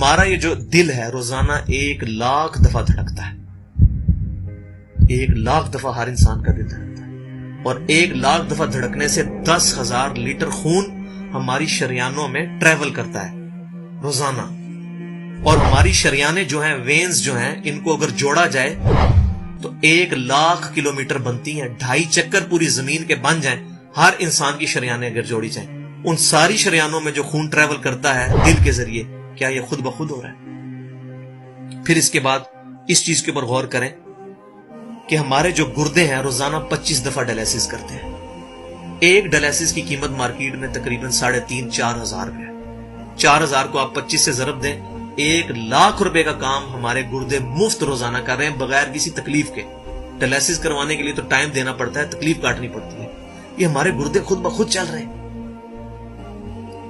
ہمارا یہ جو دل ہے روزانہ 1,00,000 دفعہ دھڑکتا ہے. 1,00,000 دفعہ ہر انسان کا دل دھڑکتا ہے، اور 1,00,000 دفعہ دھڑکنے سے 10,000 لیٹر خون ہماری شریانوں میں ٹریول کرتا ہے روزانہ. اور ہماری شریانیں جو ہیں، وینز جو ہیں، ان کو اگر جوڑا جائے تو 1,00,000 کلومیٹر بنتی ہیں. 2.5 چکر پوری زمین کے بن جائیں ہر انسان کی شریانیں اگر جوڑی جائیں. ان ساری شریانوں میں جو خون ٹریول کرتا ہے دل کے ذریعے، کیا یہ خود بخود ہو رہا ہے؟ پھر اس کے بعد اس چیز کے اوپر غور کریں کہ ہمارے جو گردے ہیں روزانہ 25 دفعہ ڈائلیسس کرتے ہیں. ایک ڈائلیسس کی قیمت مارکیٹ میں تقریباً 3,500-4 ہزار روپے ہے. 4 ہزار کو آپ 25 سے ضرب دیں، 1,00,000 روپے کا کام ہمارے گردے مفت روزانہ کر رہے ہیں بغیر کسی تکلیف کے. ڈائلیسس کروانے کے لیے تو ٹائم دینا پڑتا ہے، تکلیف کاٹنی پڑتی ہے. یہ ہمارے گردے خود بخود چل رہے ہیں.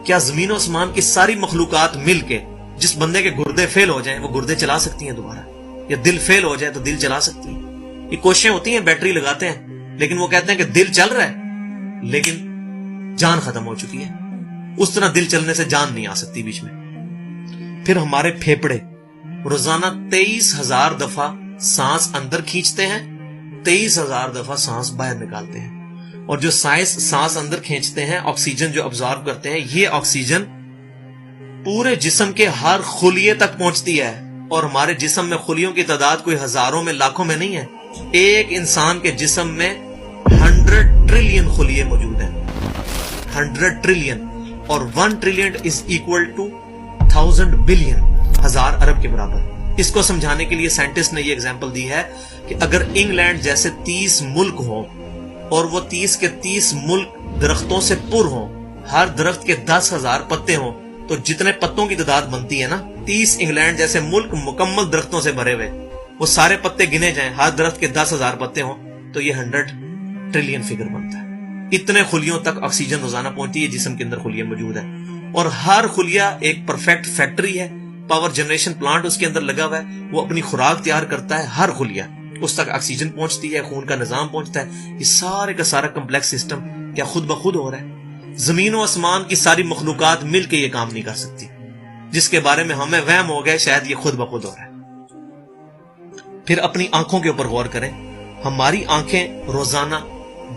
کیا زمین و آسمان کی ساری مخلوقات مل کے جس بندے کے گردے فیل ہو جائیں وہ گردے چلا سکتی ہیں دوبارہ؟ یا دل فیل ہو جائے تو دل چلا سکتی ہیں؟ یہ کوششیں ہوتی ہیں، بیٹری لگاتے ہیں، لیکن وہ کہتے ہیں کہ دل چل رہا ہے لیکن جان ختم ہو چکی ہے. اس طرح دل چلنے سے جان نہیں آ سکتی بیچ میں. پھر ہمارے پھیپڑے روزانہ 23,000 دفعہ سانس اندر کھینچتے ہیں، 23,000 دفعہ سانس باہر نکالتے ہیں. اور جو سانس اندر کھینچتے ہیں، آکسیجن جو ابزارو کرتے ہیں، یہ آکسیجن پورے جسم کے ہر خلیے تک پہنچتی ہے. اور ہمارے جسم میں خلیوں کی تعداد کوئی ہزاروں میں لاکھوں میں نہیں ہے. ایک انسان کے جسم میں 100 ٹریلین خلیے موجود ہیں. 100 ٹریلین، اور 1 trillion is equal to 1000 billion, 1000 ارب کے برابر. اس کو سمجھانے کے لیے سائنٹسٹ نے یہ ایگزامپل دی ہے کہ اگر انگلینڈ جیسے 30 ملک ہوں اور وہ 30 کے 30 ملک درختوں سے پر ہوں، ہر درخت کے 10,000 پتے ہوں، تو جتنے پتوں کی تعداد بنتی ہے نا، 30 انگلینڈ جیسے ملک مکمل درختوں سے بھرے ہوئے، وہ سارے پتے گنے جائیں، ہر درخت کے 10,000 پتے ہوں، تو یہ 100 ٹریلین فگر بنتا ہے. اتنے خلیوں تک آکسیجن روزانہ پہنچتی ہے، جسم کے اندر خلیے موجود ہیں. اور ہر خلیہ ایک پرفیکٹ فیکٹری ہے، پاور جنریشن پلانٹ اس کے اندر لگا ہوا ہے. وہ اپنی خوراک تیار کرتا ہے، ہر خلیہ اس تک آکسیجن پہنچتی ہے، خون کا نظام پہنچتا ہے. یہ سارے کا سارا کمپلیکس سسٹم کیا خود بخود ہو رہا ہے؟ زمین و آسمان کی ساری مخلوقات مل کے یہ کام نہیں کر سکتی، جس کے بارے میں ہمیں وہم ہو گئے شاید یہ خود بخود ہو رہا ہے. پھر اپنی آنکھوں کے اوپر غور کریں. ہماری آنکھیں روزانہ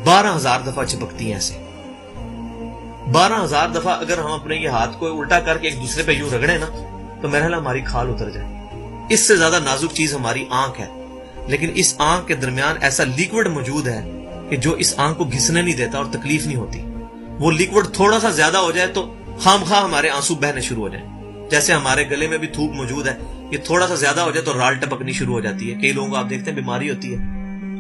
12,000 دفعہ چپکتی ہیں. ایسے 12,000 دفعہ اگر ہم اپنے یہ ہاتھ کو الٹا کر کے ایک دوسرے پہ یوں رگڑیں نا، تو میرا خیال ہماری کھال اتر جائے. اس سے زیادہ نازک چیز ہماری آنکھ ہے. لیکن اس آنکھ کے درمیان ایسا لیکوڈ موجود ہے کہ جو اس آنکھ کو گھسنے نہیں دیتا اور تکلیف نہیں ہوتی. وہ لیکوڈ تھوڑا سا زیادہ ہو جائے تو خام خواہ ہمارے آنسو بہنے شروع ہو جائیں. جیسے ہمارے گلے میں بھی تھوک موجود ہے، یہ تھوڑا سا زیادہ ہو جائے تو رال ٹپکنی شروع ہو جاتی ہے. کئی لوگوں کو آپ دیکھتے ہیں بیماری ہوتی ہے،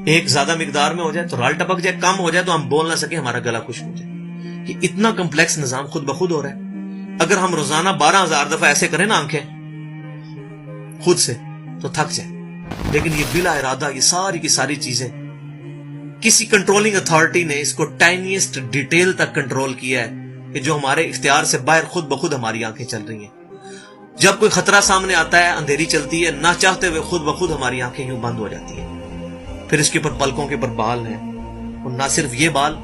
ایک زیادہ مقدار میں ہو جائے تو رال ٹپک جائے، کم ہو جائے تو ہم بول نہ سکیں، ہمارا گلا خشک ہو جائے. یہ اتنا کمپلیکس نظام خود بخود ہو رہا ہے. اگر ہم روزانہ 12,000 دفعہ ایسے کریں نا آنکھیں خود سے تو تھک جائے. لیکن یہ بلا ارادہ یہ ساری کی ساری چیزیں کسی کنٹرولنگ اتھارٹی نے اس کو ٹائنیسٹ ڈیٹیل تک کنٹرول کیا ہے کہ جو ہمارے اختیار سے باہر خود بخود ہماری آنکھیں چل رہی ہیں. جب کوئی خطرہ سامنے آتا ہے، اندھیری چلتی ہے، نہ چاہتے ہوئے خود بخود ہماری آنکھیں یوں بند ہو جاتی ہیں. پھر اس کے اوپر پلکوں کے اوپر بال ہیں، اور نہ صرف یہ بال،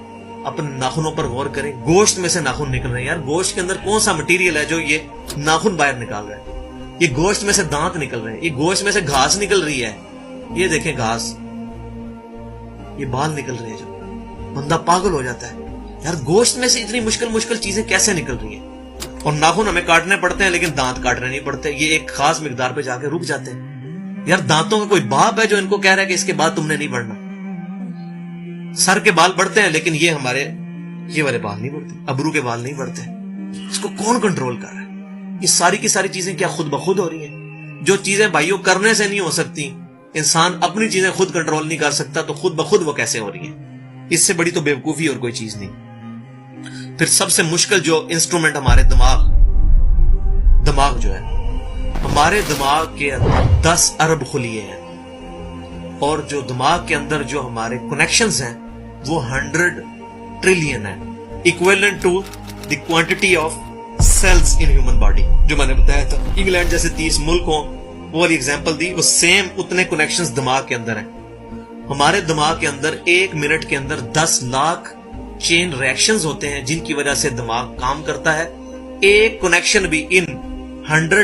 اپنے ناخنوں پر غور کریں. گوشت میں سے ناخن نکل رہے ہیں. یار گوشت کے اندر کون سا مٹیریل ہے جو یہ ناخن باہر نکال رہا ہے؟ یہ گوشت میں سے دانت نکل رہے ہیں، یہ گوشت میں سے گھاس نکل رہی ہے. یہ دیکھیں گھاس، یہ بال نکل رہے ہیں. جو بندہ پاگل ہو جاتا ہے، یار گوشت میں سے اتنی مشکل چیزیں کیسے نکل رہی ہیں؟ اور ناخن ہمیں کاٹنے پڑتے ہیں لیکن دانت کاٹنے نہیں پڑتے. یہ ایک خاص مقدار پہ جا کے رک جاتے ہیں. یار دانتوں کا کوئی باپ ہے جو ان کو کہہ رہا ہے کہ اس کے بعد تم نے نہیں بڑھنا؟ سر کے بال بڑھتے ہیں لیکن یہ ہمارے یہ والے بال نہیں بڑھتے، ابرو کے بال نہیں بڑھتے. اس کو کون کنٹرول کر رہا ہے؟ یہ ساری کی ساری چیزیں کیا خود بخود ہو رہی ہیں؟ جو چیزیں بھائیوں کرنے سے نہیں ہو سکتی، انسان اپنی چیزیں خود کنٹرول نہیں کر سکتا، تو خود بخود وہ کیسے ہو رہی ہیں؟ اس سے بڑی تو بیوقوفی اور کوئی چیز نہیں. پھر سب سے مشکل جو انسٹرومنٹ ہمارے دماغ جو ہے، ہمارے دماغ کے اندر 10 ارب خلیے ہیں، اور جو دماغ کے اندر جو ہمارے کنیکشنز ہیں وہ 100 ٹریلین ہیں، equivalent to the quantity of cells in human body. جو میں نے بتایا تھا انگلینڈ جیسے 30 ملک ہوں، وہ والی ایگزامپل دی، وہ سیم اتنے کنیکشنز دماغ کے اندر ہیں. ہمارے دماغ کے اندر 1 منٹ کے اندر 10 لاکھ چین ریئیکشنز ہوتے ہیں جن کی وجہ سے دماغ کام کرتا ہے. ایک کنیکشن بھی ان 100